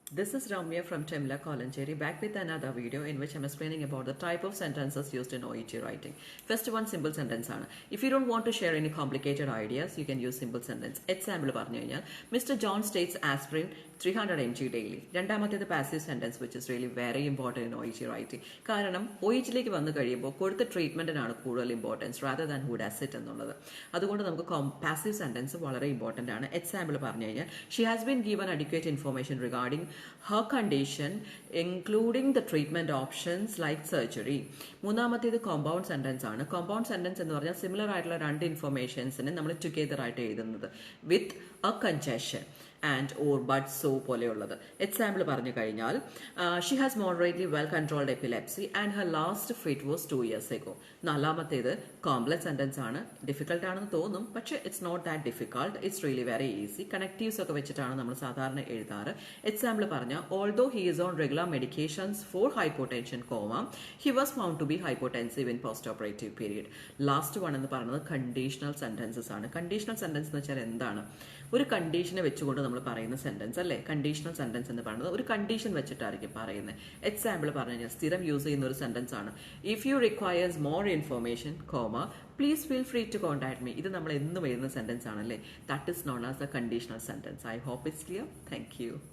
This is Ramya from TEMLA 𝐂𝐭𝐮𝐲 back with another video in which I'm explaining about the type of sentences used in Oet writing. First one, simple sentence. If you don't want to share any complicated ideas, you can use simple sentence. Example, Mr. John states aspirin 300 mg daily. രണ്ടാമത്തേത് passive sentence, which is really very important in Oet writing. കാരണം OET-ലേക്ക് വന്നു കഴിയുമ്പോൾ കൊടുത്ത ട്രീറ്റ്മെന്റിനാണ് കൂടുതൽ importance rather than who does it എന്നുള്ളത്. അതുകൊണ്ട് നമുക്ക് passive sentence വളരെ ഇമ്പോർട്ടന്റ് ആണ്. എക്സാമ്പിൾ പറഞ്ഞു കഴിഞ്ഞാൽ she has been given adequate information regarding her condition including the treatment options like surgery. മൂന്നാമത്തേത് കോമ്പൗണ്ട് സെന്റൻസ് ആണ്. കോമ്പൗണ്ട് സെന്റൻസ് എന്ന് പറഞ്ഞാൽ സിമിലർ ആയിട്ടുള്ള രണ്ട് ഇൻഫർമേഷൻസിനെ നമ്മൾ ടുഗെദർ ആയിട്ട് എഴുതുന്നത് with a conjunction and or but so പോലെയുള്ളത്. എക്സാമ്പിൾ പറഞ്ഞു കഴിഞ്ഞാൽ she has moderately well controlled epilepsy and her last fit was 2 years ago. നാലാമത്തേത് കോംപ്ലക്സ് സെന്റൻസ് ആണ്. ഡിഫിക്കൽട്ട് ആണെന്ന് തോന്നും, പക്ഷേ it's not that difficult, it's really very easy. Connectives ഒക്കെ വെച്ചിട്ടാണ് നമ്മൾ സാധാരണ എഴുതാറ്. എക്സാമ്പിൾ പറഞ്ഞാൽ although he is on regular medications for hypotension he was found to be hypotensive in post operative period. Last one എന്ന് പറയുന്നത് കണ്ടീഷണൽ സെന്റൻസസ് ആണ്. Conditional sentence എന്ന് വെച്ചാൽ എന്താണ്? ഒരു കണ്ടീഷനെ വെച്ചുകൊണ്ട് നമ്മൾ പറയുന്ന സെന്റൻസ് അല്ലേ കണ്ടീഷണൽ സെന്റൻസ് എന്ന് പറയുന്നത്. ഒരു കണ്ടീഷൻ വെച്ചിട്ടായിരിക്കും പറയുന്നത്. എക്സാമ്പിൾ പറഞ്ഞു കഴിഞ്ഞാൽ സ്ഥിരം യൂസ് ചെയ്യുന്ന ഒരു സെന്റൻസ് ആണ്. If you requires more information please feel free to contact me. ഇത് നമ്മൾ എന്നും എഴുതുന്ന സെന്റൻസ് ആണല്ലേ. That is known as the conditional sentence. I hope it's clear. Thank U.